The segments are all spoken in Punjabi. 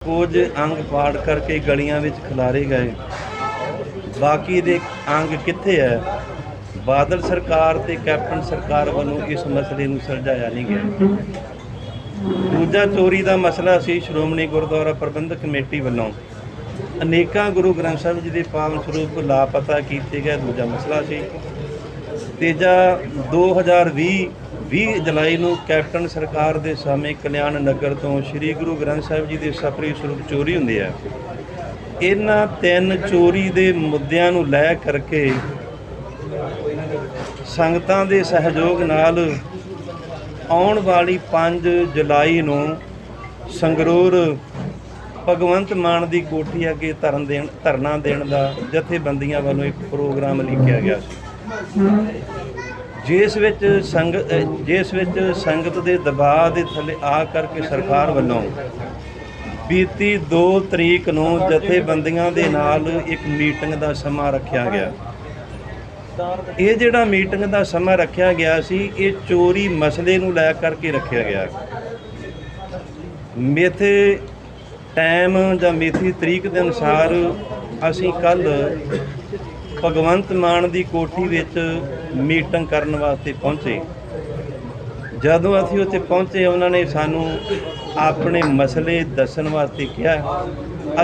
ਕੁਝ ਅੰਗ ਪਾੜ ਕਰਕੇ ਗਲੀਆਂ ਵਿੱਚ ਖਿਲਾਰੇ ਗਏ। ਬਾਕੀ ਦੇ ਅੰਗ ਕਿੱਥੇ ਹੈ? ਬਾਦਲ ਸਰਕਾਰ ਤੇ ਕੈਪਟਨ ਸਰਕਾਰ ਵੱਲੋਂ ਇਸ ਮਸਲੇ ਨੂੰ ਸੁਲਝਾਇਆ ਨਹੀਂ ਗਿਆ। ਦੂਜਾ ਚੋਰੀ ਦਾ ਮਸਲਾ ਸੀ। ਸ਼੍ਰੋਮਣੀ ਗੁਰਦੁਆਰਾ ਪ੍ਰਬੰਧਕ ਕਮੇਟੀ ਵੱਲੋਂ ਅਨੇਕਾਂ ਗੁਰੂ ਗ੍ਰੰਥ ਸਾਹਿਬ ਜੀ ਦੇ ਪਾਵਨ ਸਰੂਪ ਲਾਪਤਾ ਕੀਤੇ ਗਏ। ਦੂਜਾ ਮਸਲਾ ਸੀ। ਤੀਜਾ 2020 ਜੁਲਾਈ ਨੂੰ ਕੈਪਟਨ ਸਰਕਾਰ ਦੇ ਸਮੇਂ ਕਲਿਆਣ ਨਗਰ ਤੋਂ ਸ੍ਰੀ ਗੁਰੂ ਗ੍ਰੰਥ ਸਾਹਿਬ ਜੀ ਦੇ ਸਪਰੀ ਸਰੂਪ ਚੋਰੀ ਹੁੰਦੇ ਆ। ਇਹਨਾਂ ਤਿੰਨ ਚੋਰੀ ਦੇ ਮੁੱਦਿਆਂ ਨੂੰ ਲੈ ਕਰਕੇ ਸੰਗਤਾਂ ਦੇ ਸਹਿਯੋਗ ਨਾਲ ਆਉਣ ਵਾਲੀ 5 ਜੁਲਾਈ ਨੂੰ ਸੰਗਰੂਰ ਭਗਵੰਤ ਮਾਨ ਦੀ ਕੋਠੀ ਅੱਗੇ ਧਰਨਾ ਦੇਣ ਦਾ ਜਥੇਬੰਦੀਆਂ ਵੱਲੋਂ ਇੱਕ ਪ੍ਰੋਗਰਾਮ ਲਿਖਿਆ ਗਿਆ ਸੀ, ਜਿਸ ਵਿੱਚ ਸੰਗਤ ਦੇ ਦਬਾਅ ਦੇ ਥੱਲੇ ਆ ਕਰਕੇ ਸਰਕਾਰ ਵੱਲੋਂ ਬੀਤੀ 2 ਤਰੀਕ ਨੂੰ ਜਥੇਬੰਦੀਆਂ ਦੇ ਨਾਲ ਇੱਕ ਮੀਟਿੰਗ ਦਾ ਸਮਾਂ ਰੱਖਿਆ ਗਿਆ। ਇਹ ਜਿਹੜਾ ਮੀਟਿੰਗ ਦਾ ਸਮਾਂ ਰੱਖਿਆ ਗਿਆ ਸੀ, ਇਹ ਚੋਰੀ ਮਸਲੇ ਨੂੰ ਲੈ ਕਰਕੇ ਰੱਖਿਆ ਗਿਆ। ਮੇਥੇ ਟਾਈਮ ਜਾਂ ਮੇਥੀ ਤਰੀਕ ਦੇ ਅਨੁਸਾਰ ਅਸੀਂ ਕੱਲ੍ਹ ਭਗਵੰਤ ਮਾਨ ਦੀ ਕੋਠੀ ਵਿੱਚ ਮੀਟਿੰਗ ਕਰਨ ਵਾਸਤੇ ਪਹੁੰਚੇ। ਜਦੋਂ ਅਸੀਂ ਉੱਥੇ ਪਹੁੰਚੇ, ਉਹਨਾਂ ਨੇ ਸਾਨੂੰ ਆਪਣੇ ਮਸਲੇ ਦੱਸਣ ਵਾਸਤੇ ਕਿਹਾ।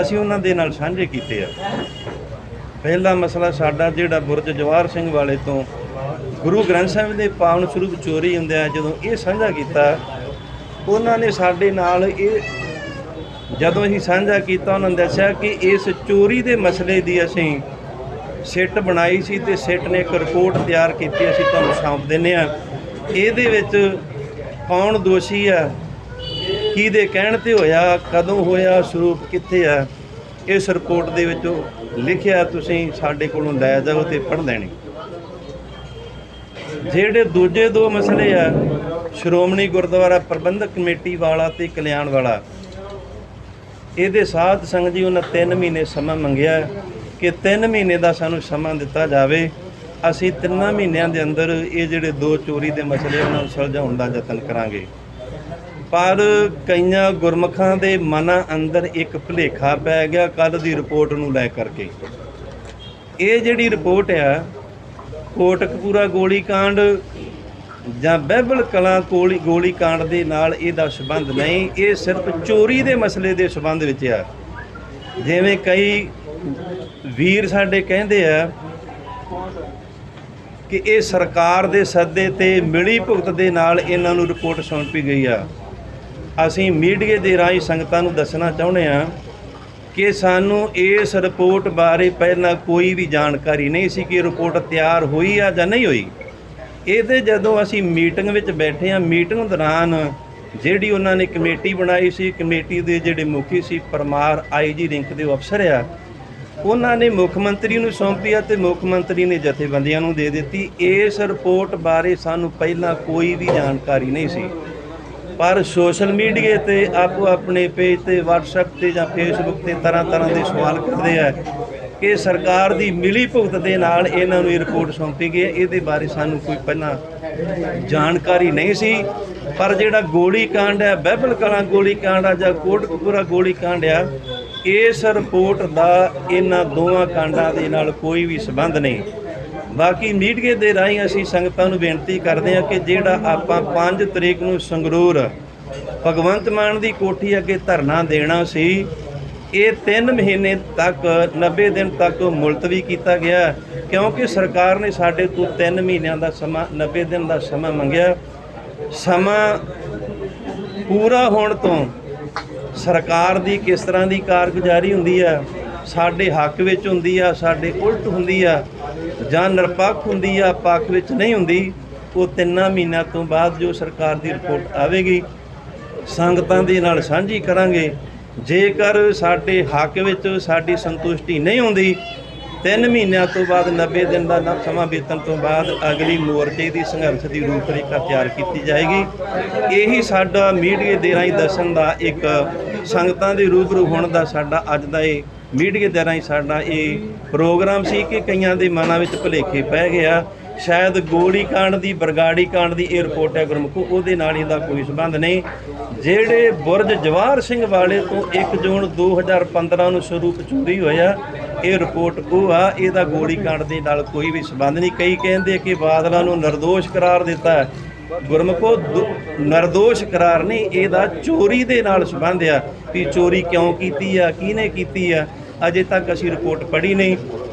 ਅਸੀਂ ਉਹਨਾਂ ਦੇ ਨਾਲ ਸਾਂਝੇ ਕੀਤੇ ਆ। ਪਹਿਲਾ ਮਸਲਾ ਸਾਡਾ ਜਿਹੜਾ ਬੁਰਜ ਜਵਾਹਰ ਸਿੰਘ ਵਾਲੇ ਤੋਂ ਗੁਰੂ ਗ੍ਰੰਥ ਸਾਹਿਬ ਦੇ ਪਾਵਨ ਸਰੂਪ ਚੋਰੀ ਹੁੰਦੇ ਆ, ਜਦੋਂ ਇਹ ਸਾਂਝਾ ਕੀਤਾ, ਉਹਨਾਂ ਨੇ ਸਾਡੇ ਨਾਲ ਜਦੋਂ ਅਸੀਂ ਸਾਂਝਾ ਕੀਤਾ, ਉਹਨਾਂ ਨੇ ਦੱਸਿਆ ਕਿ ਇਸ ਚੋਰੀ ਦੇ ਮਸਲੇ ਦੀ ਅਸੀਂ ਸਿੱਟ ਬਣਾਈ ਸੀ ਤੇ ਸਿੱਟ ਨੇ ਇੱਕ ਰਿਪੋਰਟ ਤਿਆਰ ਕੀਤੀ, ਅਸੀਂ ਤੁਹਾਨੂੰ ਸੌਂਪ ਦਿੰਦੇ ਹਾਂ। ਇਹਦੇ ਵਿੱਚ ਕੌਣ ਦੋਸ਼ੀ ਆ, ਕਿਹਦੇ ਕਹਿਣ ਤੇ ਹੋਇਆ, ਕਦੋਂ ਹੋਇਆ, ਸਰੂਪ ਕਿੱਥੇ ਆ, ਇਸ ਰਿਪੋਰਟ ਦੇ ਵਿੱਚ ਲਿਖਿਆ। ਤੁਸੀਂ ਸਾਡੇ ਕੋਲੋਂ ਲੈ ਜਾਓ ਤੇ ਪੜ੍ਹ ਲੈਣੀ। ਜਿਹੜੇ ਦੂਜੇ 2 ਮਸਲੇ ਆ, ਸ਼੍ਰੋਮਣੀ ਗੁਰਦੁਆਰਾ ਪ੍ਰਬੰਧਕ ਕਮੇਟੀ ਵਾਲਾ ਤੇ ਕਲਿਆਣ ਵਾਲਾ, ਇਹਦੇ ਸਾਧ ਸੰਗਤ ਜੀ ਉਹਨਾਂ 3 ਮਹੀਨੇ ਸਮਾਂ ਮੰਗਿਆ ਕਿ 3 ਮਹੀਨੇ ਦਾ ਸਾਨੂੰ ਸਮਾਂ ਦਿੱਤਾ ਜਾਵੇ। ਅਸੀਂ 3 ਮਹੀਨਿਆਂ ਦੇ ਅੰਦਰ ਇਹ ਜਿਹੜੇ 2 ਚੋਰੀ ਦੇ ਮਸਲੇ ਉਹਨਾਂ ਨੂੰ ਸੁਲਝਾਉਣ ਦਾ ਯਤਨ ਕਰਾਂਗੇ। ਪਰ ਕਈਆਂ ਗੁਰਮੁਖਾਂ ਦੇ ਮਨਾਂ ਅੰਦਰ ਇੱਕ ਭੁਲੇਖਾ ਪੈ ਗਿਆ ਕੱਲ੍ਹ ਦੀ ਰਿਪੋਰਟ ਨੂੰ ਲੈ ਕਰਕੇ। ਇਹ ਜਿਹੜੀ ਰਿਪੋਰਟ ਆ, ਕੋਟਕਪੂਰਾ ਗੋਲੀਕਾਂਡ ਜਾਂ ਬਹਿਬਲ ਕਲਾਂ ਗੋਲੀਕਾਂਡ ਦੇ ਨਾਲ ਇਹਦਾ ਸੰਬੰਧ ਨਹੀਂ। ਇਹ ਸਿਰਫ ਚੋਰੀ ਦੇ ਮਸਲੇ ਦੇ ਸੰਬੰਧ ਵਿੱਚ ਆ। ਜਿਵੇਂ ਕਈ ਵੀਰ ਸਾਡੇ ਕਹਿੰਦੇ ਆ ਕਿ ਇਹ ਸਰਕਾਰ ਦੇ ਸੱਦੇ ਤੇ ਮਿਲੀ ਭੁਗਤ ਦੇ ਨਾਲ ਇਹਨਾਂ ਨੂੰ ਰਿਪੋਰਟ ਸੌਂਪੀ ਗਈ ਆ। ਅਸੀਂ ਮੀਡੀਆ ਦੇ ਰਾਹੀਂ ਸੰਗਤਾਂ ਨੂੰ ਦੱਸਣਾ ਚਾਹੁੰਦੇ ਹਾਂ ਕਿ ਸਾਨੂੰ ਇਸ ਰਿਪੋਰਟ ਬਾਰੇ ਪਹਿਲਾਂ ਕੋਈ ਵੀ ਜਾਣਕਾਰੀ ਨਹੀਂ ਸੀ ਕਿ ਰਿਪੋਰਟ ਤਿਆਰ ਹੋਈ ਆ ਜਾਂ ਨਹੀਂ ਹੋਈ। ਇਹਦੇ ਜਦੋਂ ਅਸੀਂ ਮੀਟਿੰਗ ਵਿੱਚ ਬੈਠੇ ਹਾਂ, ਮੀਟਿੰਗ ਦੌਰਾਨ ਜਿਹੜੀ ਉਹਨਾਂ ਨੇ ਕਮੇਟੀ ਬਣਾਈ ਸੀ, ਕਮੇਟੀ ਦੇ ਜਿਹੜੇ ਮੁਖੀ ਸੀ ਪਰਮਾਰ IG ਰਿੰਕ ਦੇ ਅਫਸਰ ਆ, ਉਹਨਾਂ ਨੇ ਮੁੱਖ ਮੰਤਰੀ ਨੂੰ ਸੌਂਪੀ ਆ ਤੇ ਮੁੱਖ ਮੰਤਰੀ ਨੇ ਜਥੇਬੰਦੀਆਂ ਨੂੰ ਦੇ ਦਿੱਤੀ। ਇਸ ਰਿਪੋਰਟ ਬਾਰੇ ਸਾਨੂੰ ਪਹਿਲਾਂ ਕੋਈ ਵੀ ਜਾਣਕਾਰੀ ਨਹੀਂ ਸੀ। ਪਰ ਸੋਸ਼ਲ ਮੀਡੀਆ ਤੇ ਆਪੋ ਆਪਣੇ ਪੇਜ ਤੇ, WhatsApp ਤੇ ਜਾਂ Facebook ਤੇ ਤਰ੍ਹਾਂ ਦੇ ਸਵਾਲ ਕਰਦੇ ਆ ਕਿ ਸਰਕਾਰ ਦੀ ਮਿਲੀ ਭੁਗਤ ਦੇ ਨਾਲ ਇਹਨਾਂ ਨੂੰ ਇਹ ਰਿਪੋਰਟ ਸੌਂਪੀ ਗਈ। ਇਹਦੇ ਬਾਰੇ ਸਾਨੂੰ ਕੋਈ ਪਹਿਲਾਂ ਜਾਣਕਾਰੀ ਨਹੀਂ ਸੀ। ਪਰ ਜਿਹੜਾ ਗੋਲੀਕਾਂਡ ਹੈ, ਬਹਿਬਲ ਕਲਾਂ ਗੋਲੀਕਾਂਡ ਆ ਜਾਂ ਕੋਟਕਪੂਰਾ ਗੋਲੀਕਾਂਡ ਆ, ਇਸ ਰਿਪੋਰਟ ਦਾ ਇਹਨਾਂ ਦੋਵਾਂ ਕਾਂਡਾਂ ਦੇ ਨਾਲ ਕੋਈ ਵੀ ਸੰਬੰਧ ਨਹੀਂ। ਬਾਕੀ ਮੀਡੀਆ ਦੇ ਰਾਹੀਂ ਅਸੀਂ ਸੰਗਤਾਂ ਨੂੰ ਬੇਨਤੀ ਕਰਦੇ ਹਾਂ ਕਿ ਜਿਹੜਾ ਆਪਾਂ 5 ਤਰੀਕ ਨੂੰ ਸੰਗਰੂਰ ਭਗਵੰਤ ਮਾਨ ਦੀ ਕੋਠੀ ਅੱਗੇ ਧਰਨਾ ਦੇਣਾ ਸੀ, ਇਹ 3 ਮਹੀਨੇ ਤੱਕ 90 ਦਿਨ ਤੱਕ ਮੁਲਤਵੀ ਕੀਤਾ ਗਿਆ, ਕਿਉਂਕਿ ਸਰਕਾਰ ਨੇ ਸਾਡੇ ਤੋਂ 3 ਮਹੀਨਿਆਂ ਦਾ ਸਮਾਂ 90 ਦਿਨ ਦਾ ਸਮਾਂ ਮੰਗਿਆ। ਸਮਾਂ ਪੂਰਾ ਹੋਣ ਤੋਂ ਸਰਕਾਰ ਦੀ ਕਿਸ ਤਰ੍ਹਾਂ ਦੀ ਕਾਰਗੁਜ਼ਾਰੀ ਹੁੰਦੀ ਆ, ਸਾਡੇ ਹੱਕ ਵਿੱਚ ਹੁੰਦੀ ਆ, ਸਾਡੇ ਉਲਟ ਹੁੰਦੀ ਆ, ਜਾਂ ਨਿਰਪੱਖ ਹੁੰਦੀ ਆ, ਪੱਖ ਵਿੱਚ ਨਹੀਂ ਹੁੰਦੀ, ਉਹ 3 ਮਹੀਨਿਆਂ ਤੋਂ ਬਾਅਦ ਜੋ ਸਰਕਾਰ ਦੀ ਰਿਪੋਰਟ ਆਵੇਗੀ ਸੰਗਤਾਂ ਦੇ ਨਾਲ ਸਾਂਝੀ ਕਰਾਂਗੇ। ਜੇਕਰ ਸਾਡੇ ਹੱਕ ਵਿੱਚ ਸਾਡੀ ਸੰਤੁਸ਼ਟੀ ਨਹੀਂ ਹੁੰਦੀ, 3 ਮਹੀਨਿਆਂ ਤੋਂ ਬਾਅਦ 90 ਦਿਨ ਦਾ ਸਮਾਂ ਬੀਤਣ ਤੋਂ ਬਾਅਦ ਅਗਲੀ ਮੋਰਚੇ ਦੀ ਸੰਘਰਸ਼ ਦੀ ਰੂਪਰੇਖਾ ਤਿਆਰ ਕੀਤੀ ਜਾਏਗੀ। ਇਹੀ ਸਾਡਾ ਮੀਡੀਆ ਦੇ ਰਾਹੀਂ ਦੱਸਣ ਦਾ, ਇੱਕ ਸੰਗਤਾਂ ਦੇ ਰੂਬਰੂ ਹੋਣ ਦਾ ਸਾਡਾ ਅੱਜ ਦਾ ਇਹ ਮੀਡੀਆ ਦੇ ਰਾਹੀਂ ਸਾਡਾ ਇਹ ਪ੍ਰੋਗਰਾਮ ਸੀ ਕਿ ਕਈਆਂ ਦੇ ਮਨਾਂ ਵਿੱਚ ਭੁਲੇਖੇ ਪੈ ਗਿਆ शायद गोली कांड की बरगाड़ी कांड की ये रिपोर्ट है गुरमुखो, ਉਹਦੇ ਨਾਲ ਇਹਦਾ ਕੋਈ ਸੰਬੰਧ ਨਹੀਂ। ਜਿਹੜੇ ਬੁਰਜ ਜਵਾਹਰ ਸਿੰਘ ਵਾਲੇ ਤੋਂ 1 ਜੂਨ 2015 ਨੂੰ ਸਰੂਪ ਚੋਰੀ ਹੋਇਆ, ਇਹ ਰਿਪੋਰਟ ਉਹ ਆ, ਇਹਦਾ ਗੋਲੀ ਕਾਂਡ ਦੇ ਨਾਲ ਕੋਈ ਵੀ ਸੰਬੰਧ ਨਹੀਂ। ਕਈ ਕਹਿੰਦੇ ਕਿ ਬਾਦਲਾਂ ਨੂੰ ਨਿਰਦੋਸ਼ ਕਰਾਰ ਦਿੱਤਾ ਹੈ, ਗੁਰਮੁਖੋ ਨਿਰਦੋਸ਼ ਕਰਾਰ ਨਹੀਂ, ਇਹਦਾ ਚੋਰੀ ਦੇ ਨਾਲ ਸੰਬੰਧ ਆ ਵੀ ਚੋਰੀ ਕਿਉਂ ਕੀਤੀ ਆ, ਕਿਹਨੇ ਕੀਤੀ ਆ। ਅਜੇ ਤੱਕ ਅਸੀਂ ਰਿਪੋਰਟ ਪੜ੍ਹੀ ਨਹੀਂ।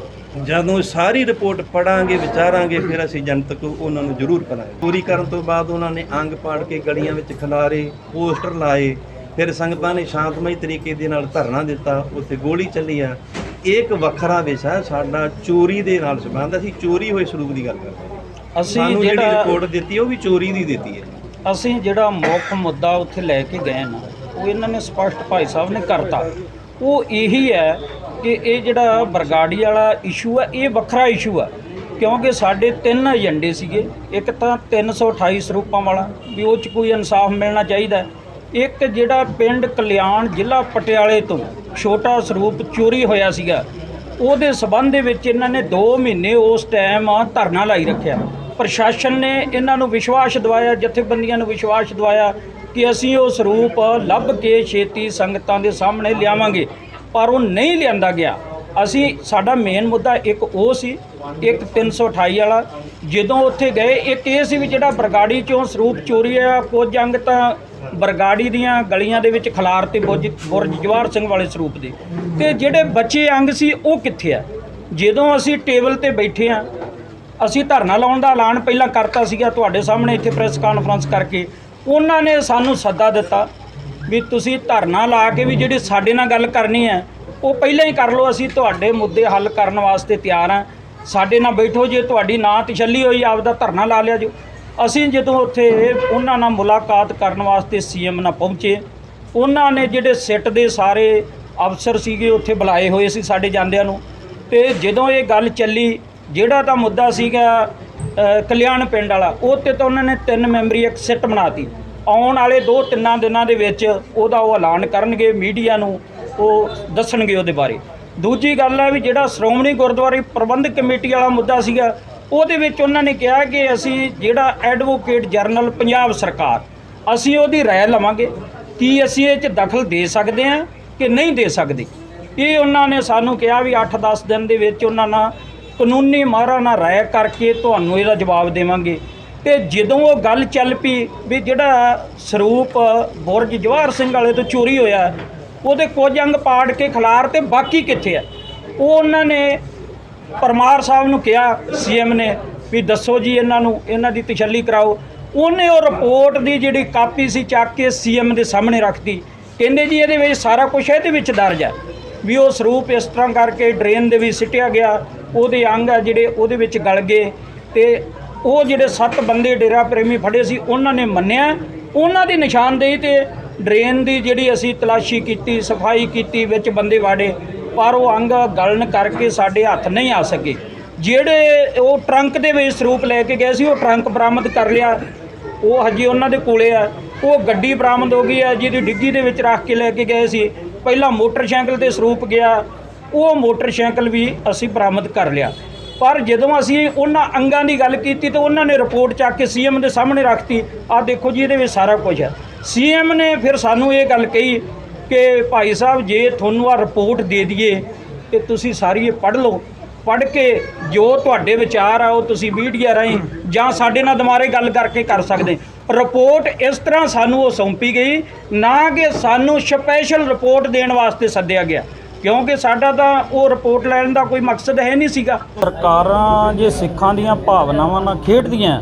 ਜਦੋਂ ਸਾਰੀ ਰਿਪੋर्ट ਪੜਾਂਗੇ ਵਿਚਾਰਾਂਗੇ ਫਿਰ ਅਸੀਂ ਜਨਤਕ ਉਹਨਾਂ ਨੂੰ ਜ਼ਰੂਰ ਕਰਾਂਗੇ। ਚੋਰੀ ਕਰਨ ਤੋਂ ਬਾਅਦ ਉਹਨਾਂ ਨੇ ਅੰਗ ਪਾੜ ਕੇ ਗਲੀਆਂ ਵਿੱਚ ਖਿਲਾਰੇ, ਪੋਸਟਰ ਲਾਏ, ਫਿਰ ਸੰਗਤਾਂ ਨੇ ਸ਼ਾਂਤਮਈ ਤਰੀਕੇ ਦੇ ਨਾਲ ਧਰਨਾ ਦਿੱਤਾ, ਉੱਥੇ ਗੋਲੀ ਚੱਲੀ ਆ। ਇੱਕ ਵੱਖਰਾ ਵਿਸ਼ਾ ਸਾਡਾ ਚੋਰੀ ਦੇ ਨਾਲ ਸੰਬੰਧ, ਅਸੀਂ ਚੋਰੀ ਹੋਏ ਸਰੂਪ ਦੀ ਗੱਲ ਕਰਦੇ। ਅਸੀਂ ਜਿਹੜੀ ਰਿਪੋਰਟ ਦਿੱਤੀ ਉਹ ਵੀ ਚੋਰੀ ਦੀ ਦਿੱਤੀ ਹੈ। ਅਸੀਂ ਜਿਹੜਾ ਮੁੱਖ ਮੁੱਦਾ ਉੱਥੇ ਲੈ ਕੇ ਗਏ ਨਾ, ਉਹ ਇਹਨਾਂ ਨੇ ਸਪਸ਼ਟ ਭਾਈ ਸਾਹਿਬ ਨੇ ਕਰਤਾ। ਉਹ ਇਹੀ ਹੈ ਕਿ ਇਹ ਜਿਹੜਾ ਬਰਗਾੜੀ ਵਾਲਾ ਇਸ਼ੂ ਹੈ ਇਹ ਵੱਖਰਾ ਇਸ਼ੂ ਹੈ, ਕਿਉਂਕਿ ਸਾਡੇ 3 ਏਜੰਡੇ ਸੀਗੇ। ਇੱਕ ਤਾਂ 328 ਸਰੂਪਾਂ ਵਾਲਾ ਵੀ ਉਹ 'ਚ ਕੋਈ ਇਨਸਾਫ ਮਿਲਣਾ ਚਾਹੀਦਾ। ਇੱਕ ਜਿਹੜਾ ਪਿੰਡ ਕਲਿਆਣ ਜ਼ਿਲ੍ਹਾ ਪਟਿਆਲੇ ਤੋਂ ਛੋਟਾ ਸਰੂਪ ਚੋਰੀ ਹੋਇਆ ਸੀਗਾ, ਉਹਦੇ ਸਬੰਧ ਦੇ ਵਿੱਚ ਇਹਨਾਂ ਨੇ 2 ਮਹੀਨੇ ਉਸ ਟਾਈਮ ਧਰਨਾ ਲਾਈ ਰੱਖਿਆ। ਪ੍ਰਸ਼ਾਸਨ ਨੇ ਇਹਨਾਂ ਨੂੰ ਵਿਸ਼ਵਾਸ ਦਿਵਾਇਆ, ਜਥੇਬੰਦੀਆਂ ਨੂੰ ਵਿਸ਼ਵਾਸ ਦਿਵਾਇਆ ਕਿ ਅਸੀਂ ਉਹ ਸਰੂਪ ਲੱਭ ਕੇ ਛੇਤੀ ਸੰਗਤਾਂ ਦੇ ਸਾਹਮਣੇ ਲਿਆਵਾਂਗੇ, ਪਰ ਉਹ ਨਹੀਂ ਲਿਆਂਦਾ ਗਿਆ। ਅਸੀਂ ਸਾਡਾ ਮੇਨ ਮੁੱਦਾ ਇੱਕ ਉਹ ਸੀ, ਇੱਕ 328 ਵਾਲਾ। ਜਦੋਂ ਉੱਥੇ ਗਏ ਇੱਕ ਇਹ ਸੀ ਵੀ ਜਿਹੜਾ ਬਰਗਾੜੀ 'ਚੋਂ ਸਰੂਪ ਚੋਰੀ ਆ, ਕੁਝ ਅੰਗ ਤਾਂ ਬਰਗਾੜੀ ਦੀਆਂ ਗਲੀਆਂ ਦੇ ਵਿੱਚ ਖਿਲਾਰ ਤੇ ਬੁਰਜ ਜਵਾਹਰ ਸਿੰਘ ਵਾਲੇ ਸਰੂਪ ਦੇ, ਤੇ ਜਿਹੜੇ ਬਚੇ ਅੰਗ ਸੀ ਉਹ ਕਿੱਥੇ ਆ। ਜਦੋਂ ਅਸੀਂ ਟੇਬਲ ਤੇ ਬੈਠੇ ਆ, ਅਸੀਂ ਧਰਨਾ ਲਾਉਣ ਦਾ ਐਲਾਨ ਪਹਿਲਾਂ ਕਰਤਾ ਸੀਗਾ ਤੁਹਾਡੇ ਸਾਹਮਣੇ ਇੱਥੇ ਪ੍ਰੈਸ ਕਾਨਫਰੰਸ ਕਰਕੇ। ਉਹਨਾਂ ਨੇ ਸਾਨੂੰ ਸੱਦਾ ਦਿੱਤਾ ਵੀ ਤੁਸੀਂ ਧਰਨਾ ਲਾ ਕੇ ਵੀ ਜਿਹੜੀ ਸਾਡੇ ਨਾਲ ਗੱਲ ਕਰਨੀ ਹੈ ਉਹ ਪਹਿਲਾਂ ਹੀ ਕਰ ਲਓ, ਅਸੀਂ ਤੁਹਾਡੇ ਮੁੱਦੇ ਹੱਲ ਕਰਨ ਵਾਸਤੇ ਤਿਆਰ ਹਾਂ, ਸਾਡੇ ਨਾਲ ਬੈਠੋ। ਜੇ ਤੁਹਾਡੀ ਨਾ ਤਸੱਲੀ ਹੋਈ ਆਪਦਾ ਧਰਨਾ ਲਾ ਲਿਆ ਜੋ। ਅਸੀਂ ਜਦੋਂ ਉੱਥੇ ਉਹਨਾਂ ਨਾਲ ਮੁਲਾਕਾਤ ਕਰਨ ਵਾਸਤੇ ਸੀਐਮ ਨਾਲ ਪਹੁੰਚੇ, ਉਹਨਾਂ ਨੇ ਜਿਹੜੇ ਸਿੱਟ ਦੇ ਸਾਰੇ ਅਫਸਰ ਸੀਗੇ ਉੱਥੇ ਬੁਲਾਏ ਹੋਏ ਸੀ ਸਾਡੇ ਜਾਂਦਿਆਂ ਨੂੰ, ਤੇ ਜਦੋਂ ਇਹ ਗੱਲ ਚੱਲੀ ਜਿਹੜਾ ਤਾਂ ਮੁੱਦਾ ਸੀਗਾ ਕਲਿਆਣ ਪਿੰਡ ਵਾਲਾ, ਉਹ 'ਤੇ ਤਾਂ ਉਹਨਾਂ ਨੇ 3 ਮੈਂਬਰੀ ਇੱਕ ਸਿੱਟ ਬਣਾਤੀ। ਆਉਣ ਵਾਲੇ 2-3 ਦਿਨਾਂ ਦੇ ਵਿੱਚ ਉਹਦਾ ਉਹ ਐਲਾਨ ਕਰਨਗੇ, ਮੀਡੀਆ ਨੂੰ ਉਹ ਦੱਸਣਗੇ ਉਹਦੇ ਬਾਰੇ। ਦੂਜੀ ਗੱਲ ਹੈ ਵੀ ਜਿਹੜਾ ਸ਼੍ਰੋਮਣੀ ਗੁਰਦੁਆਰੇ ਪ੍ਰਬੰਧਕ ਕਮੇਟੀ ਵਾਲਾ ਮੁੱਦਾ ਸੀਗਾ, ਉਹਦੇ ਵਿੱਚ ਉਹਨਾਂ ਨੇ ਕਿਹਾ ਕਿ ਅਸੀਂ ਜਿਹੜਾ ਐਡਵੋਕੇਟ ਜਨਰਲ ਪੰਜਾਬ ਸਰਕਾਰ, ਅਸੀਂ ਉਹਦੀ ਰਾਏ ਲਵਾਂਗੇ ਕਿ ਅਸੀਂ ਇਹ 'ਚ ਦਖਲ ਦੇ ਸਕਦੇ ਹਾਂ ਕਿ ਨਹੀਂ ਦੇ ਸਕਦੇ। ਇਹ ਉਹਨਾਂ ਨੇ ਸਾਨੂੰ ਕਿਹਾ ਵੀ 8-10 ਦਿਨ ਦੇ ਵਿੱਚ ਉਹਨਾਂ ਨਾਲ ਕਾਨੂੰਨੀ ਮਾਹਰਾਂ ਨਾਲ ਰਾਏ ਕਰਕੇ ਤੁਹਾਨੂੰ ਇਹਦਾ ਜਵਾਬ ਦੇਵਾਂਗੇ। ਤੇ ਜਦੋਂ ਉਹ ਗੱਲ ਚੱਲ ਪਈ ਵੀ ਜਿਹੜਾ ਸਰੂਪ ਬੁਰਜ ਜਵਾਹਰ ਸਿੰਘ ਵਾਲੇ ਤੋਂ ਚੋਰੀ ਹੋਇਆ, ਉਹਦੇ ਕੁਝ ਅੰਗ ਪਾੜ ਕੇ ਖਿਲਾਰ ਤੇ ਬਾਕੀ ਕਿੱਥੇ ਆ, ਉਹ ਉਹਨਾਂ ਨੇ ਪਰਮਾਰ ਸਾਹਿਬ ਨੂੰ ਕਿਹਾ ਸੀਐਮ ਨੇ ਵੀ ਦੱਸੋ ਜੀ ਇਹਨਾਂ ਨੂੰ, ਇਹਨਾਂ ਦੀ ਤਸੱਲੀ ਕਰਾਓ। ਉਹਨੇ ਉਹ ਰਿਪੋਰਟ ਦੀ ਜਿਹੜੀ ਕਾਪੀ ਸੀ ਚੱਕ ਕੇ ਸੀਐਮ ਦੇ ਸਾਹਮਣੇ ਰੱਖਤੀ। ਕਹਿੰਦੇ ਜੀ ਇਹਦੇ ਵਿੱਚ ਸਾਰਾ ਕੁਝ ਇਹਦੇ ਵਿੱਚ ਦਰਜ ਹੈ ਵੀ ਉਹ ਸਰੂਪ ਇਸ ਤਰ੍ਹਾਂ ਕਰਕੇ ਡਰੇਨ ਦੇ ਵਿੱਚ ਸਿੱਟਿਆ ਗਿਆ, ਉਹਦੇ ਅੰਗ ਆ ਜਿਹੜੇ ਉਹਦੇ ਵਿੱਚ ਗਲ ਗਏ, ਤੇ ਉਹ ਜਿਹੜੇ 7 ਬੰਦੇ ਡੇਰਾ ਪ੍ਰੇਮੀ ਫੜੇ ਸੀ ਉਹਨਾਂ ਨੇ ਮੰਨਿਆ, ਉਹਨਾਂ ਦੀ ਨਿਸ਼ਾਨਦੇਹੀ ਤੇ ਡਰੇਨ ਦੀ ਜਿਹੜੀ ਅਸੀਂ ਤਲਾਸ਼ੀ ਕੀਤੀ, ਸਫਾਈ ਕੀਤੀ, ਵਿੱਚ ਬੰਦੇ ਵਾੜੇ, ਪਰ ਉਹ ਅੰਗ ਗਲਣ ਕਰਕੇ ਸਾਡੇ ਹੱਥ ਨਹੀਂ ਆ ਸਕੇ। ਜਿਹੜੇ ਉਹ ਟਰੰਕ ਦੇ ਵਿੱਚ ਸਰੂਪ ਲੈ ਕੇ ਗਏ ਸੀ ਉਹ ਟਰੰਕ ਬਰਾਮਦ ਕਰ ਲਿਆ, ਉਹ ਹਜੇ ਉਹਨਾਂ ਦੇ ਕੋਲੇ ਆ। ਉਹ ਗੱਡੀ ਬਰਾਮਦ ਹੋ ਗਈ ਹੈ ਜਿਹਦੀ ਡਿੱਗੀ ਦੇ ਵਿੱਚ ਰੱਖ ਕੇ ਲੈ ਕੇ ਗਏ ਸੀ। ਪਹਿਲਾਂ ਮੋਟਰਸਾਈਕਲ ਤੇ ਸਰੂਪ ਗਿਆ, ਉਹ ਮੋਟਰਸਾਈਕਲ ਵੀ ਅਸੀਂ ਬਰਾਮਦ ਕਰ ਲਿਆ। ਪਰ ਜਦੋਂ ਅਸੀਂ ਉਹਨਾਂ ਅੰਗਾਂ ਦੀ ਗੱਲ ਕੀਤੀ ਤਾਂ ਉਹਨਾਂ ਨੇ ਰਿਪੋਰਟ ਚੱਕ ਕੇ ਸੀਐਮ ਦੇ ਸਾਹਮਣੇ ਰੱਖਤੀ, ਆਹ ਦੇਖੋ ਜੀ ਇਹਦੇ ਵਿੱਚ ਸਾਰਾ ਕੁਝ ਹੈ। ਸੀਐਮ ਨੇ ਫਿਰ ਸਾਨੂੰ ਇਹ ਗੱਲ ਕਹੀ ਕਿ ਭਾਈ ਸਾਹਿਬ ਜੇ ਤੁਹਾਨੂੰ ਆਹ ਰਿਪੋਰਟ ਦੇ ਦਈਏ ਤੇ ਤੁਸੀਂ ਸਾਰੀ ਇਹ ਪੜ੍ਹ ਲਓ, ਪੜ੍ਹ ਕੇ ਜੋ ਤੁਹਾਡੇ ਵਿਚਾਰ ਆ ਉਹ ਤੁਸੀਂ ਮੀਡੀਆ ਰਾਹੀਂ ਜਾਂ ਸਾਡੇ ਨਾਲ ਦੁਬਾਰੇ ਗੱਲ ਕਰਕੇ ਕਰ ਸਕਦੇ। ਰਿਪੋਰਟ ਇਸ ਤਰ੍ਹਾਂ ਸਾਨੂੰ ਉਹ ਸੌਂਪੀ ਗਈ, ਨਾ ਕਿ ਸਾਨੂੰ ਸਪੈਸ਼ਲ ਰਿਪੋਰਟ ਦੇਣ ਵਾਸਤੇ ਸੱਦਿਆ ਗਿਆ, ਕਿਉਂਕਿ ਸਾਡਾ ਤਾਂ ਉਹ ਰਿਪੋਰਟ ਲੈਣ ਦਾ ਕੋਈ ਮਕਸਦ ਹੈ ਨਹੀਂ ਸੀਗਾ। ਸਰਕਾਰਾਂ ਜੇ ਸਿੱਖਾਂ ਦੀਆਂ ਭਾਵਨਾਵਾਂ ਨਾਲ ਖੇਡਦੀਆਂ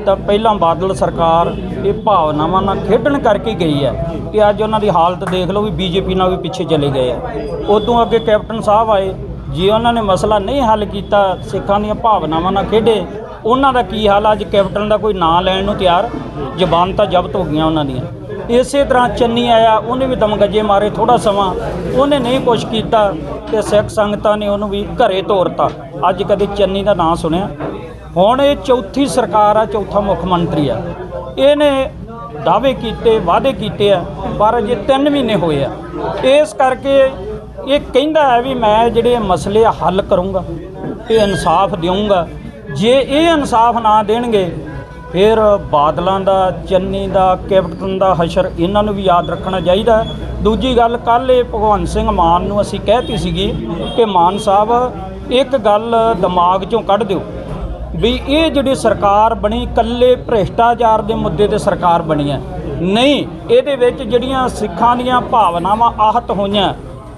ਤਾਂ ਪਹਿਲਾਂ ਬਾਦਲ ਸਰਕਾਰ ਇਹ ਭਾਵਨਾਵਾਂ ਨਾਲ ਖੇਡਣ ਕਰਕੇ ਗਈ ਹੈ ਕਿ ਅੱਜ ਉਹਨਾਂ ਦੀ ਹਾਲਤ ਦੇਖ ਲਓ ਵੀ ਬੀਜੇਪੀ ਨਾਲ ਵੀ ਪਿੱਛੇ ਚਲੇ ਗਏ ਆ। ਉਦੋਂ ਅੱਗੇ ਕੈਪਟਨ ਸਾਹਿਬ ਆਏ, ਜੇ ਉਹਨਾਂ ਨੇ ਮਸਲਾ ਨਹੀਂ ਹੱਲ ਕੀਤਾ, ਸਿੱਖਾਂ ਦੀਆਂ ਭਾਵਨਾਵਾਂ ਨਾਲ ਖੇਡੇ, ਉਹਨਾਂ ਦਾ ਕੀ ਹਾਲ। ਅੱਜ ਕੈਪਟਨ ਦਾ ਕੋਈ ਨਾਂ ਲੈਣ ਨੂੰ ਤਿਆਰ, ਜ਼ਬਾਨ ਤਾਂ ਜ਼ਬਤ ਹੋ ਗਈਆਂ ਉਹਨਾਂ ਦੀਆਂ। ਇਸੇ ਤਰ੍ਹਾਂ ਚੰਨੀ ਆਇਆ, ਉਹਨੇ ਵੀ ਦਮਗੱਜੇ ਮਾਰੇ ਥੋੜ੍ਹਾ ਸਮਾਂ, ਉਹਨੇ ਨਹੀਂ ਕੁਛ ਕੀਤਾ ਤੇ ਸਿੱਖ ਸੰਗਤਾਂ ਨੇ ਉਹਨੂੰ ਵੀ ਘਰੇ ਤੋਰਤਾ। ਅੱਜ ਕਦੇ ਚੰਨੀ ਦਾ ਨਾਂ ਸੁਣਿਆ। ਹੁਣ ਇਹ ਚੌਥੀ ਸਰਕਾਰ ਆ, ਚੌਥਾ ਮੁੱਖ ਮੰਤਰੀ ਆ, ਇਹਨੇ ਦਾਅਵੇ ਕੀਤੇ, ਵਾਅਦੇ ਕੀਤੇ ਆ, ਪਰ ਅਜੇ 3 ਮਹੀਨੇ ਹੋਏ ਆ। ਇਸ ਕਰਕੇ ਇਹ ਕਹਿੰਦਾ ਹੈ ਵੀ ਮੈਂ ਜਿਹੜੇ ਮਸਲੇ ਹੱਲ ਕਰੂੰਗਾ, ਇਹ ਇਨਸਾਫ ਦੇਵਾਂਗਾ। ਜੇ ਇਹ ਇਨਸਾਫ ਨਾ ਦੇਣਗੇ ਫਿਰ ਬਾਦਲਾਂ ਦਾ, ਚੰਨੀ ਦਾ, ਕੈਪਟਨ ਦਾ ਹਸ਼ਰ ਇਹਨਾਂ ਨੂੰ ਵੀ ਯਾਦ ਰੱਖਣਾ ਚਾਹੀਦਾ। ਦੂਜੀ ਗੱਲ, ਕੱਲ੍ਹ ਇਹ ਭਗਵੰਤ ਸਿੰਘ ਮਾਨ ਨੂੰ ਅਸੀਂ ਕਹਿਤੀ ਸੀਗੀ ਕਿ ਮਾਨ ਸਾਹਿਬ ਇੱਕ ਗੱਲ ਦਿਮਾਗ 'ਚੋਂ ਕੱਢ ਦਿਓ ਵੀ ਇਹ ਜਿਹੜੀ ਸਰਕਾਰ ਬਣੀ ਇਕੱਲੇ ਭ੍ਰਿਸ਼ਟਾਚਾਰ ਦੇ ਮੁੱਦੇ ਤੇ ਸਰਕਾਰ ਬਣੀ ਹੈ ਨਹੀਂ, ਇਹਦੇ ਵਿੱਚ ਜਿਹੜੀਆਂ ਸਿੱਖਾਂ ਦੀਆਂ ਭਾਵਨਾਵਾਂ ਆਹਤ ਹੋਈਆਂ,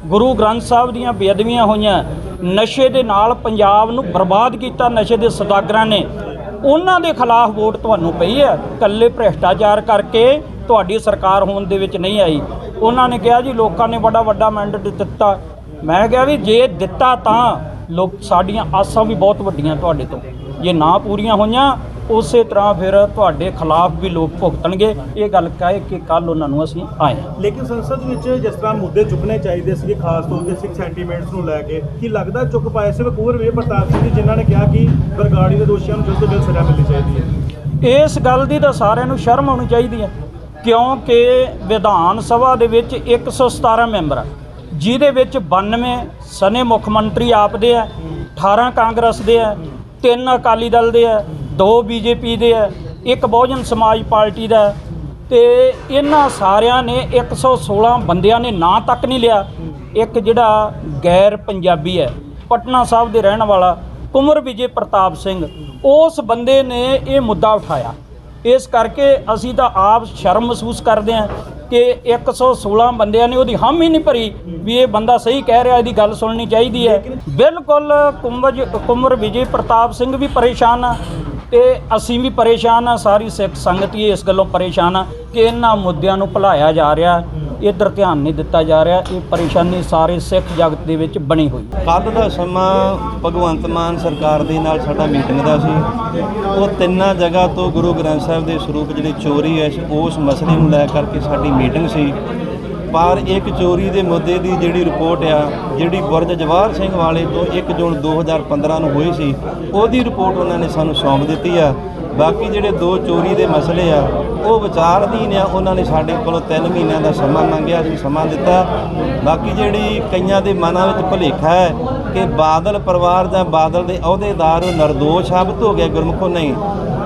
ਗੁਰੂ ਗ੍ਰੰਥ ਸਾਹਿਬ ਦੀਆਂ ਬੇਅਦਬੀਆਂ ਹੋਈਆਂ, ਨਸ਼ੇ ਦੇ ਨਾਲ ਪੰਜਾਬ ਨੂੰ ਬਰਬਾਦ ਕੀਤਾ ਨਸ਼ੇ ਦੇ ਸੌਦਾਗਰਾਂ ਨੇ, ਉਹਨਾਂ ਦੇ ਖਿਲਾਫ ਵੋਟ ਤੁਹਾਨੂੰ ਪਈ ਹੈ। ਇਕੱਲੇ ਭ੍ਰਿਸ਼ਟਾਚਾਰ ਕਰਕੇ ਤੁਹਾਡੀ ਸਰਕਾਰ ਹੋਣ ਦੇ ਵਿੱਚ ਨਹੀਂ ਆਈ। ਉਹਨਾਂ ਨੇ ਕਿਹਾ ਜੀ ਲੋਕਾਂ ਨੇ ਵੱਡਾ ਮੈਂਡੇਟ ਦਿੱਤਾ। ਮੈਂ ਕਿਹਾ ਵੀ ਜੇ ਦਿੱਤਾ ਤਾਂ ਲੋਕ, ਸਾਡੀਆਂ ਆਸਾਂ ਵੀ ਬਹੁਤ ਵੱਡੀਆਂ ਤੁਹਾਡੇ ਤੋਂ, ਜੇ ਨਾ ਪੂਰੀਆਂ ਹੋਈਆਂ ਉਸੇ ਤਰ੍ਹਾਂ ਫਿਰ ਤੁਹਾਡੇ ਖਿਲਾਫ ਵੀ ਲੋਕ ਭੁਗਤਣਗੇ। ਇਹ ਗੱਲ ਕਹਿ ਕੇ ਕੱਲ ਉਹਨਾਂ ਨੂੰ ਅਸੀਂ ਆਏ। ਲੇਕਿਨ ਸੰਸਦ ਵਿੱਚ ਜਿਸ ਤਰ੍ਹਾਂ ਮੁੱਦੇ ਚੁੱਕਣੇ ਚਾਹੀਦੇ ਸੀਗੇ, ਖਾਸ ਤੌਰ ਤੇ ਸਿੱਖ ਸੈਂਟੀਮੈਂਟਸ ਨੂੰ ਲੈ ਕੇ, ਕੀ ਲੱਗਦਾ ਚੁੱਕ ਪਾਏ ਸਿਰਫ ਕੁੰਵਰ ਪ੍ਰਤਾਪ ਸਿੰਘ ਜੀ, ਜਿਨ੍ਹਾਂ ਨੇ ਕਿਹਾ ਕਿ ਬਰਗਾੜੀ ਦੇ ਦੋਸ਼ੀਆਂ ਨੂੰ ਜਲਦ ਤੋਂ ਜਲਦ ਸਜ਼ਾ ਮਿਲਣੀ ਚਾਹੀਦੀ ਹੈ? ਇਸ ਗੱਲ ਦੀ ਤਾਂ ਸਾਰਿਆਂ ਨੂੰ ਸ਼ਰਮ ਆਉਣੀ ਚਾਹੀਦੀ ਹੈ, ਕਿਉਂਕਿ ਵਿਧਾਨ ਸਭਾ ਦੇ ਵਿੱਚ 117 ਮੈਂਬਰ ਆ, ਜਿਹਦੇ ਵਿੱਚ 92 ਸਨੇ ਮੁੱਖ ਮੰਤਰੀ ਆਪ ਦੇ ਆ, 18 ਕਾਂਗਰਸ ਦੇ ਆ, 3 ਅਕਾਲੀ ਦਲ ਦੇ ਆ, 2 ਬੀਜੇਪੀ ਦੇ ਆ, 1 ਬਹੁਜਨ ਸਮਾਜ ਪਾਰਟੀ ਦਾ, ਤੇ ਇਹਨਾਂ ਸਾਰਿਆਂ ਨੇ 116 ਬੰਦਿਆਂ ਨੇ ਨਾਂ ਤੱਕ ਨਹੀਂ ਲਿਆ। ਇੱਕ ਜਿਹੜਾ ਗੈਰ ਪੰਜਾਬੀ ਹੈ, ਪਟਨਾ ਸਾਹਿਬ ਦੇ ਰਹਿਣ ਵਾਲਾ ਕੁੰਵਰ ਪ੍ਰਤਾਪ ਸਿੰਘ, ਉਸ ਬੰਦੇ ਨੇ ਇਹ ਮੁੱਦਾ ਉਠਾਇਆ। ਇਸ ਕਰਕੇ ਅਸੀਂ ਤਾਂ ਆਪ ਸ਼ਰਮ ਮਹਿਸੂਸ ਕਰਦੇ ਹਾਂ ਕਿ 116 ਬੰਦਿਆਂ ਨੇ ਉਹਦੀ ਹਾਮੀ ਨਹੀਂ ਭਰੀ ਵੀ ਇਹ ਬੰਦਾ ਸਹੀ ਕਹਿ ਰਿਹਾ, ਇਹਦੀ ਗੱਲ ਸੁਣਨੀ ਚਾਹੀਦੀ ਹੈ। ਬਿਲਕੁਲ ਕੁੰਵਰ ਪ੍ਰਤਾਪ ਸਿੰਘ ਵੀ ਪਰੇਸ਼ਾਨ ਆ ਤੇ ਅਸੀਂ ਵੀ ਪਰੇਸ਼ਾਨ ਆ, ਸਾਰੀ ਸਿੱਖ ਸੰਗਤ ਹੀ ਇਸ ਗੱਲੋਂ ਪਰੇਸ਼ਾਨ ਆ ਕਿ ਇਹਨਾਂ ਮੁੱਦਿਆਂ ਨੂੰ ਭੁਲਾਇਆ ਜਾ ਰਿਹਾ, ਇੱਧਰ ਧਿਆਨ ਨਹੀਂ ਦਿੱਤਾ ਜਾ ਰਿਹਾ। ਇਹ ਪਰੇਸ਼ਾਨੀ ਸਾਰੇ ਸਿੱਖ ਜਗਤ ਦੇ ਵਿੱਚ ਬਣੀ ਹੋਈ। ਕੱਲ੍ਹ ਦਾ ਸਮਾਂ ਭਗਵੰਤ ਮਾਨ ਸਰਕਾਰ ਦੇ ਨਾਲ ਸਾਡਾ ਮੀਟਿੰਗ ਦਾ ਸੀ। ਉਹ 3 ਜਗ੍ਹਾ ਤੋਂ ਗੁਰੂ ਗ੍ਰੰਥ ਸਾਹਿਬ ਦੇ ਸਰੂਪ ਜਿਹੜੀ ਚੋਰੀ ਹੈ ਉਸ ਮਸਲੇ ਨੂੰ ਲੈ ਕਰਕੇ ਸਾਡੀ ਮੀਟਿੰਗ ਸੀ। ਪਰ ਇੱਕ ਚੋਰੀ ਦੇ ਮੁੱਦੇ ਦੀ ਜਿਹੜੀ ਰਿਪੋਰਟ ਆ, ਜਿਹੜੀ ਬੁਰਜ ਜਵਾਹਰ ਸਿੰਘ ਵਾਲੇ ਤੋਂ 1 ਜੂਨ 2015 ਨੂੰ ਹੋਈ ਸੀ, ਉਹਦੀ ਰਿਪੋਰਟ ਉਹਨਾਂ ਨੇ ਸਾਨੂੰ ਸੌਂਪ ਦਿੱਤੀ ਆ। ਬਾਕੀ ਜਿਹੜੇ 2 ਚੋਰੀ ਦੇ ਮਸਲੇ ਆ ਉਹ ਵਿਚਾਰ ਅਧੀਨ ਆ, ਉਹਨਾਂ ਨੇ ਸਾਡੇ ਕੋਲੋਂ 3 ਮਹੀਨਿਆਂ ਦਾ ਸਮਾਂ ਮੰਗਿਆ, ਅਸੀਂ ਸਮਾਂ ਦਿੱਤਾ। ਬਾਕੀ ਜਿਹੜੀ ਕਈਆਂ ਦੇ ਮਨਾਂ ਵਿੱਚ ਭੁਲੇਖਾ ਹੈ ਕਿ ਬਾਦਲ ਪਰਿਵਾਰ ਜਾਂ ਬਾਦਲ ਦੇ ਅਹੁਦੇਦਾਰ ਨਿਰਦੋਸ਼ ਸਾਬਤ ਹੋ ਗਏ, ਗੁਰਮੁਖੋ ਨਹੀਂ।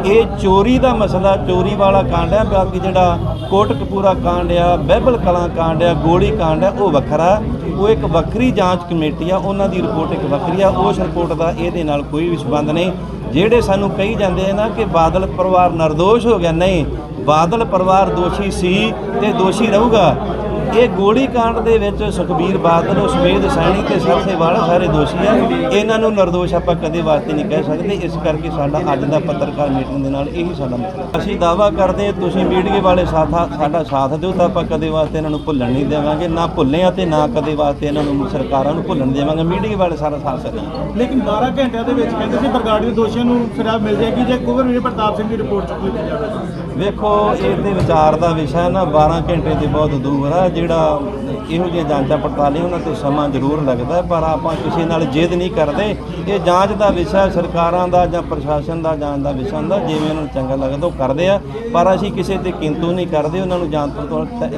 ਇਹ ਚੋਰੀ ਦਾ ਮਸਲਾ, ਚੋਰੀ ਵਾਲਾ ਕਾਂਡ ਹੈ। ਬਾਕੀ ਜਿਹੜਾ ਕੋਟਕਪੂਰਾ ਕਾਂਡ ਆ, ਬਹਿਬਲ ਕਲਾਂ ਕਾਂਡ ਆ, ਗੋਲੀ ਕਾਂਡ ਆ, ਉਹ ਵੱਖਰਾ, ਉਹ ਇੱਕ ਵੱਖਰੀ ਜਾਂਚ ਕਮੇਟੀ ਆ, ਉਹਨਾਂ ਦੀ ਰਿਪੋਰਟ ਇੱਕ ਵੱਖਰੀ ਆ। ਉਸ ਰਿਪੋਰਟ ਦਾ ਇਹਦੇ ਨਾਲ ਕੋਈ ਵੀ ਸੰਬੰਧ ਨਹੀਂ। ਜਿਹੜੇ ਸਾਨੂੰ ਕਹੀ ਜਾਂਦੇ ਨਾ ਕਿ ਬਾਦਲ ਪਰਿਵਾਰ ਨਿਰਦੋਸ਼ ਹੋ ਗਿਆ, ਨਹੀਂ, ਬਾਦਲ ਪਰਿਵਾਰ ਦੋਸ਼ੀ ਸੀ ਤੇ ਦੋਸ਼ੀ ਰਹੂਗਾ। ਇਹ ਗੋਲੀ ਕਾਂਡ ਦੇ ਵਿੱਚ ਸੁਖਬੀਰ ਬਾਦਲ, ਸੁਮੇਧ ਸੈਣੀ ਤੇ ਸਰਸੇਵਾਲ ਸਾਰੇ ਦੋਸ਼ੀ ਆ। ਇਹਨਾਂ ਨੂੰ ਨਿਰਦੋਸ਼ ਆਪਾਂ ਕਦੇ ਵਾਸਤੇ ਨਹੀਂ ਕਹਿ ਸਕਦੇ। ਇਸ ਕਰਕੇ ਸਾਡਾ ਅੱਜ ਦਾ ਪੱਤਰਕਾਰ ਮੀਟਿੰਗ ਦੇ ਨਾਲ ਇਹੀ ਸਾਡਾ ਮਸਲਾ। ਅਸੀਂ ਦਾਅਵਾ ਕਰਦੇ ਤੁਸੀਂ ਮੀਡੀਆ ਵਾਲੇ ਸਾਡਾ ਸਾਥ ਦਿਓ ਤਾਂ ਆਪਾਂ ਕਦੇ ਵਾਸਤੇ ਇਹਨਾਂ ਨੂੰ ਭੁੱਲਣ ਨਹੀਂ ਦੇਵਾਂਗੇ, ਨਾ ਭੁੱਲੇ ਆ ਤੇ ਨਾ ਕਦੇ ਵਾਸਤੇ ਇਹਨਾਂ ਨੂੰ ਸਰਕਾਰਾਂ ਨੂੰ ਭੁੱਲਣ ਦੇਵਾਂਗੇ। ਮੀਡੀਆ ਵਾਲੇ ਸਾਰਾ ਸਾਥ ਦੇਣਗੇ। ਲੇਕਿਨ 12 ਘੰਟਿਆਂ ਦੇ ਵਿੱਚ ਕਹਿੰਦੇ ਸੀ ਬਰਗਾੜੀ ਦੇ ਦੋਸ਼ੀਆਂ ਨੂੰ ਸਜ਼ਾ ਮਿਲ ਜਾਏਗੀ ਜੇ ਕੁੰਵਰ ਪ੍ਰਤਾਪ ਸਿੰਘ ਦੀ ਰਿਪੋਰਟ ਚੁੱਕ ਲਈ ਜਾਵੇ। ਵੇਖੋ, ਇਹਦੇ ਵਿਚਾਰ ਦਾ ਵਿਸ਼ਾ ਨਾ 12 ਘੰਟੇ ਦੇ ਬਹੁਤ ਦੂਰ ਆ। ਜਿਹੜਾ ਇਹੋ ਜਿਹੀਆਂ ਜਾਂਚਾਂ ਪੜਤਾਲਾਂ ਉਹਨਾਂ 'ਤੇ ਸਮਾਂ ਜ਼ਰੂਰ ਲੱਗਦਾ, ਪਰ ਆਪਾਂ ਕਿਸੇ ਨਾਲ ਜਿੱਦ ਨਹੀਂ ਕਰਦੇ। ਇਹ ਜਾਂਚ ਦਾ ਵਿਸ਼ਾ ਸਰਕਾਰਾਂ ਦਾ ਜਾਂ ਪ੍ਰਸ਼ਾਸਨ ਦਾ ਜਾਂਚ ਦਾ ਵਿਸ਼ਾ ਹੁੰਦਾ, ਜਿਵੇਂ ਉਹਨਾਂ ਨੂੰ ਚੰਗਾ ਲੱਗਦਾ ਉਹ ਕਰਦੇ ਆ, ਪਰ ਅਸੀਂ ਕਿਸੇ ਤੇ ਕਿੰਤੂ ਨਹੀਂ ਕਰਦੇ। ਉਹਨਾਂ ਨੂੰ ਜਾਂਚ ਪੜਤਾਲ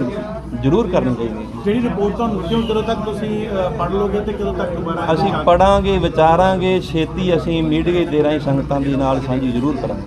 ਜ਼ਰੂਰ ਕਰਨੀ ਚਾਹੀਦੀ ਹੈ। ਜਿਹੜੀ ਰਿਪੋਰਟ ਤੁਹਾਨੂੰ ਕਿਉਂ, ਕਦੋਂ ਤੱਕ ਤੁਸੀਂ ਪੜ੍ਹ ਲਓਗੇ ਤੇ ਕਦੋਂ ਤੱਕ ਦੁਬਾਰਾ ਅਸੀਂ ਪੜ੍ਹਾਂਗੇ, ਵਿਚਾਰਾਂਗੇ, ਛੇਤੀ ਅਸੀਂ ਮੀਡੀਆ ਦੇ ਰਾਹੀਂ ਸੰਗਤਾਂ ਦੇ ਨਾਲ ਸਾਂਝੀ ਜ਼ਰੂਰ ਕਰਾਂਗੇ।